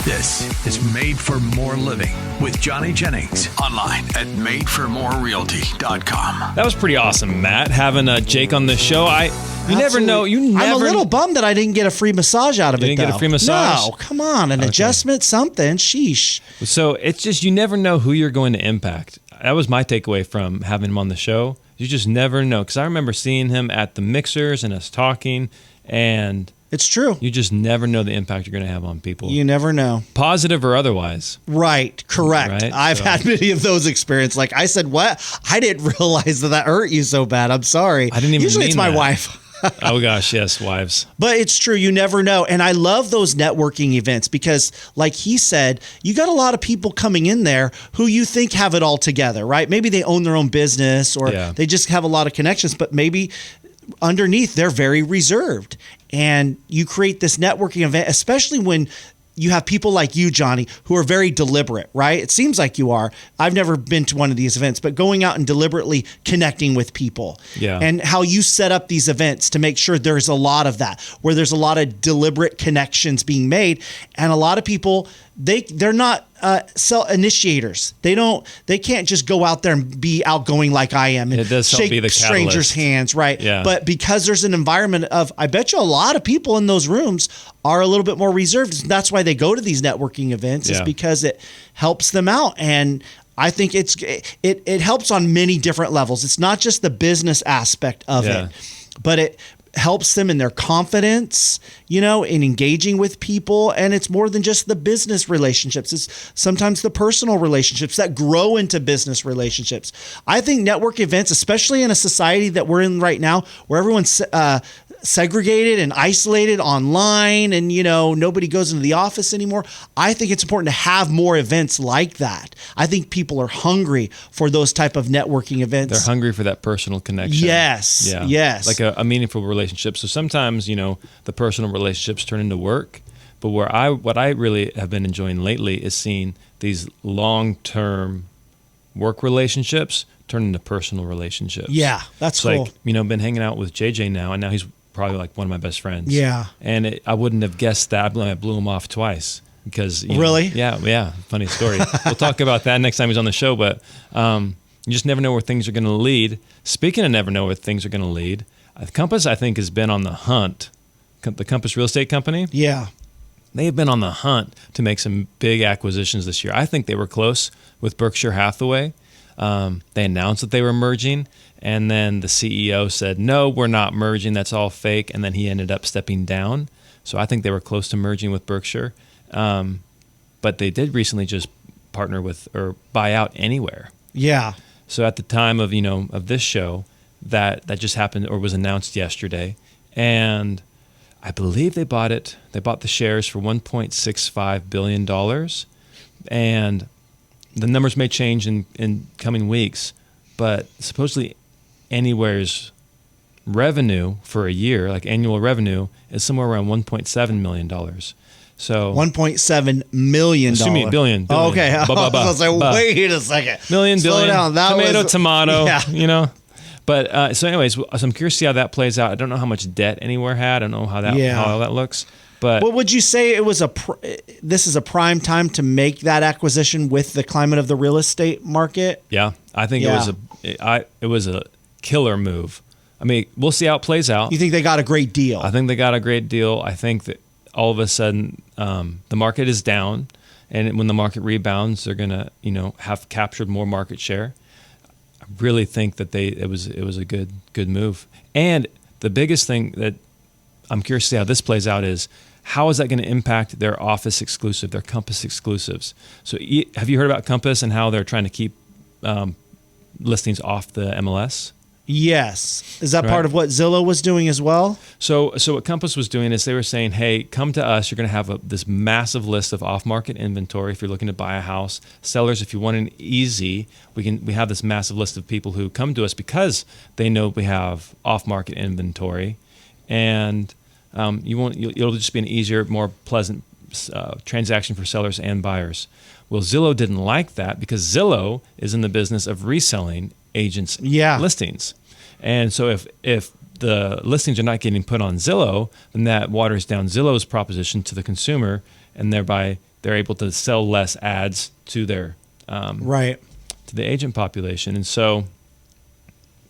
This is Made for More Living with Johnny Jennings. Online at madeformorerealty.com. That was pretty awesome, Matt, having Jake on the show. You never know. I'm a little bummed that I didn't get a free massage out of it, didn't get a free massage? No, come on. An adjustment, something. Sheesh. So it's just, you never know who you're going to impact. That was my takeaway from having him on the show. You just never know. Because I remember seeing him at the mixers and us talking, and it's true. You just never know the impact you're going to have on people. You never know. Positive or otherwise. Right. Correct. Right? I've had many of those experiences. Like I said, what? I didn't realize that hurt you so bad. I'm sorry. I didn't even Usually mean it's my that. wife. Oh, gosh, yes, wives. But it's true. You never know. And I love those networking events because, like he said, you got a lot of people coming in there who you think have it all together, right? Maybe they own their own business or they just have a lot of connections, but maybe underneath they're very reserved. And you create this networking event, especially when you have people like you, Johnny, who are very deliberate, right? It seems like you are. I've never been to one of these events, but going out and deliberately connecting with people. Yeah. And how you set up these events to make sure there's a lot of that, where there's a lot of deliberate connections being made. And a lot of people, they're not initiators. They can't just go out there and be outgoing like I am and it does shake be the strangers' hands, right? Yeah. But because there's an environment of, I bet you a lot of people in those rooms are a little bit more reserved. That's why they go to these networking events, is because it helps them out. And I think it helps on many different levels. It's not just the business aspect of it, but it helps them in their confidence, in engaging with people. And it's more than just the business relationships. It's sometimes the personal relationships that grow into business relationships. I think network events, especially in a society that we're in right now, where everyone's segregated and isolated online and, nobody goes into the office anymore. I think it's important to have more events like that. I think people are hungry for those type of networking events. They're hungry for that personal connection. Yes. Yeah. Yes. Like a meaningful relationship. So sometimes, the personal relationships turn into work. But what I really have been enjoying lately is seeing these long-term work relationships turn into personal relationships. Yeah, that's cool. Like, been hanging out with JJ now, and now he's probably like one of my best friends. Yeah. And I wouldn't have guessed that. I blew him off twice because really? Yeah. Funny story. We'll talk about that next time he's on the show. But you just never know where things are going to lead. Speaking of never know where things are going to lead, Compass, I think, has been on the hunt. The Compass Real Estate Company. Yeah. They've been on the hunt to make some big acquisitions this year. I think they were close with Berkshire Hathaway. They announced that they were merging, and then the CEO said, no, we're not merging. That's all fake. And then he ended up stepping down. So I think they were close to merging with Berkshire. But they did recently just partner with or buy out Anywhere. Yeah. So at the time of, of this show, that just happened or was announced yesterday. And I believe they bought it. They bought the shares for $1.65 billion. And the numbers may change in coming weeks, but supposedly Anywhere's revenue for a year, like annual revenue, is somewhere around $1.7 million. So $1.7 million. Excuse me, billion. Oh, okay. I was like, wait a second. Million, Slow billion. down. That Tomato. Yeah. But so anyways, so I'm curious to see how that plays out. I don't know how much debt Anywhere had. I don't know how that looks. But well, would you say it was this is a prime time to make that acquisition with the climate of the real estate market? Yeah, I think it was a killer move. I mean, we'll see how it plays out. You think they got a great deal? I think they got a great deal. I think that all of a sudden the market is down, and when the market rebounds, they're gonna have captured more market share. I really think that it was a good move. And the biggest thing that I'm curious to see how this plays out is how is that going to impact their office exclusive, their Compass exclusives. So have you heard about Compass and how they're trying to keep listings off the MLS? Yes. Is that part of what Zillow was doing as well? So what Compass was doing is they were saying, hey, come to us. You're going to have this massive list of off-market inventory if you're looking to buy a house. Sellers, if you want an easy, we have this massive list of people who come to us because they know we have off-market inventory. And it'll just be an easier, more pleasant transaction for sellers and buyers. Well, Zillow didn't like that because Zillow is in the business of reselling agents' listings. And so if the listings are not getting put on Zillow, then that waters down Zillow's proposition to the consumer, and thereby they're able to sell less ads to their to the agent population. And so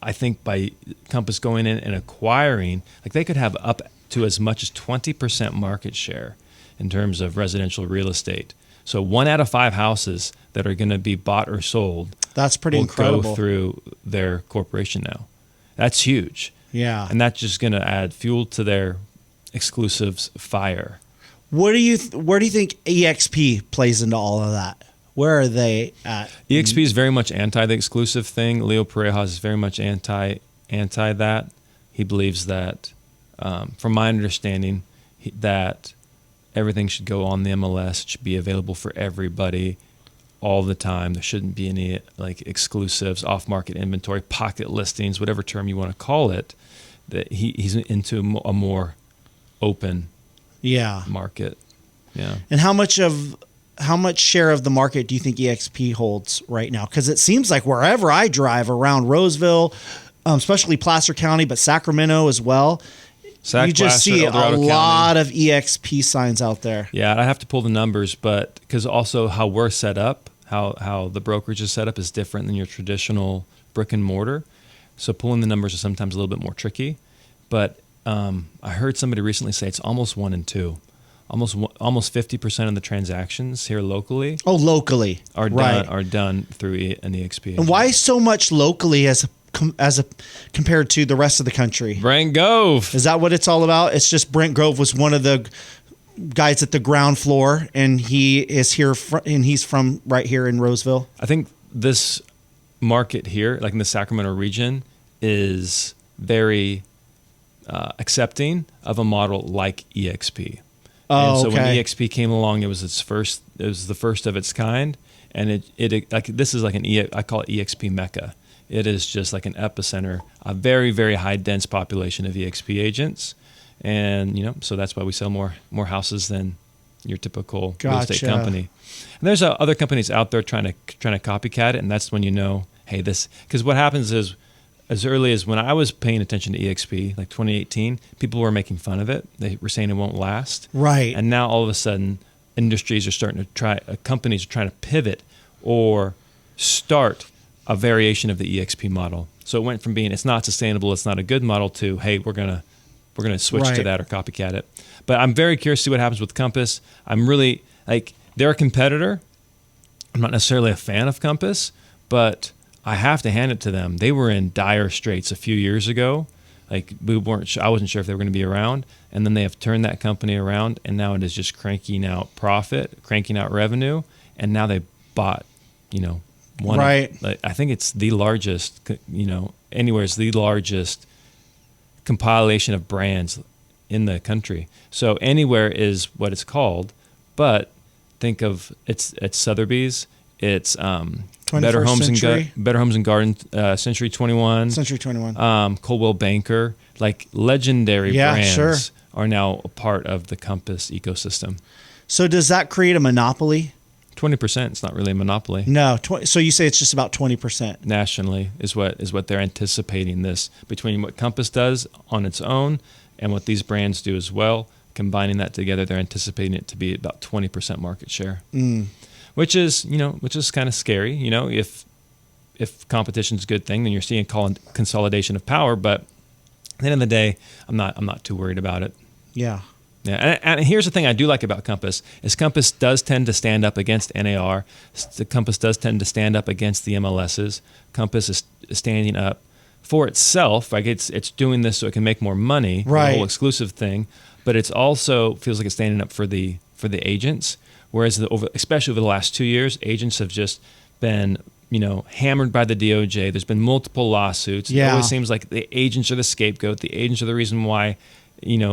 I think by Compass going in and acquiring, like they could have up to as much as 20% market share in terms of residential real estate. So 1 out of 5 houses that are going to be bought or sold, that's pretty will incredible, go through their corporation now. That's huge. Yeah. And that's just going to add fuel to their exclusives fire. Where do you think eXp plays into all of that? Where are they at? eXp is very much anti the exclusive thing. Leo Parejas is very much anti that. He believes that, from my understanding, that everything should go on the MLS. It should be available for everybody all the time. There shouldn't be any like exclusives, off-market inventory, pocket listings, whatever term you want to call it. That he's into a more open market. Yeah. And how much share of the market do you think eXp holds right now? Because it seems like wherever I drive around Roseville, especially Placer County, but Sacramento as well, you just see a lot of eXp signs out there. Yeah, I have to pull the numbers, but because also how we're set up, how the brokerage is set up is different than your traditional brick and mortar. So pulling the numbers is sometimes a little bit more tricky. But I heard somebody recently say it's almost 1 in 2. Almost 50% of the transactions here locally. Oh, locally are done through an eXp agent. And why so much locally as compared to the rest of the country? Brent Grove. Is that what it's all about? It's just Brent Grove was one of the guys at the ground floor, and he is here, and he's from right here in Roseville. I think this market here, like in the Sacramento region, is very accepting of a model like eXp. And so when eXp came along, it was the first of its kind, and it like this is like I call it eXp Mecca. It is just like an epicenter, a very, very high dense population of eXp agents, and so that's why we sell more houses than your typical real estate company. And there's other companies out there trying to copycat it, and that's when hey, this, because what happens is, as early as when I was paying attention to eXp, like 2018, people were making fun of it. They were saying it won't last. Right. And now all of a sudden, industries are starting to companies are trying to pivot or start a variation of the eXp model. So it went from being it's not sustainable, it's not a good model, to hey, we're gonna switch to that or copycat it. But I'm very curious to see what happens with Compass. I'm really they're a competitor. I'm not necessarily a fan of Compass, but I have to hand it to them. They were in dire straits a few years ago. I wasn't sure if they were going to be around, and then they have turned that company around, and now it is just cranking out profit, cranking out revenue, and now they bought, I think it's the largest, it's the largest compilation of brands in the country. So Anywhere is what it's called, but think of it's Sotheby's, it's Better Homes and Gardens, Century 21, Coldwell Banker, like legendary brands are now a part of the Compass ecosystem. So does that create a monopoly? 20%. It's not really a monopoly. No. So you say it's just about 20% nationally is what they're anticipating. This between what Compass does on its own and what these brands do as well, combining that together, they're anticipating it to be about 20% market share. Which is kind of scary. If competition's a good thing, then you're seeing consolidation of power. But at the end of the day, I'm not too worried about it. Yeah. Yeah. And here's the thing I do like about Compass is Compass does tend to stand up against NAR. Compass does tend to stand up against the MLSs. Compass is standing up for itself. Like it's doing this so it can make more money. Right. The whole exclusive thing. But it's also feels like it's standing up for the agents. Whereas especially over the last 2 years, agents have just been, hammered by the DOJ. There's been multiple lawsuits. Yeah. It always seems like the agents are the scapegoat. The agents are the reason why,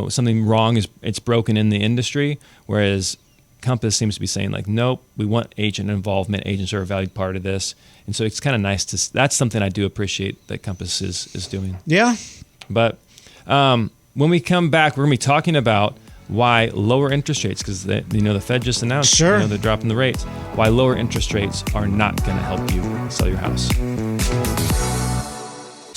something wrong it's broken in the industry. Whereas Compass seems to be saying nope, we want agent involvement. Agents are a valued part of this. And so it's kind of nice that's something I do appreciate that Compass is doing. Yeah. But when we come back, we're going to be talking about why lower interest rates, because the Fed just announced they're dropping the rates, why lower interest rates are not going to help you sell your house.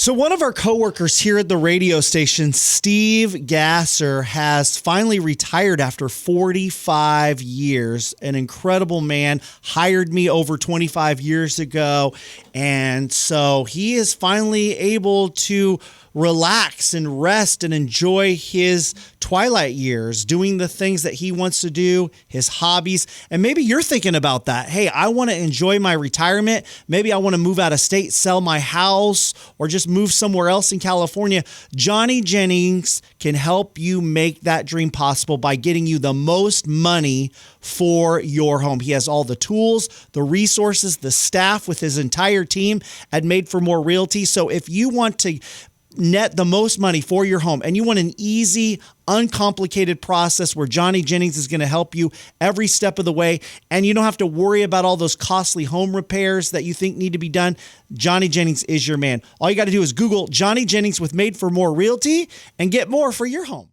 So one of our coworkers here at the radio station, Steve Gasser, has finally retired after 45 years. An incredible man, hired me over 25 years ago. And so he is finally able to relax and rest and enjoy his twilight years, doing the things that he wants to do, his hobbies. And maybe you're thinking about that. Hey, I want to enjoy my retirement. Maybe I want to move out of state, sell my house, or just move somewhere else in California. Johnny Jennings can help you make that dream possible by getting you the most money for your home. He has all the tools, the resources, the staff with his entire team at Made for More Realty. So if you want to net the most money for your home and you want an easy, uncomplicated process where Johnny Jennings is going to help you every step of the way, and you don't have to worry about all those costly home repairs that you think need to be done, Johnny Jennings is your man. All you got to do is Google Johnny Jennings with Made for More Realty and get more for your home.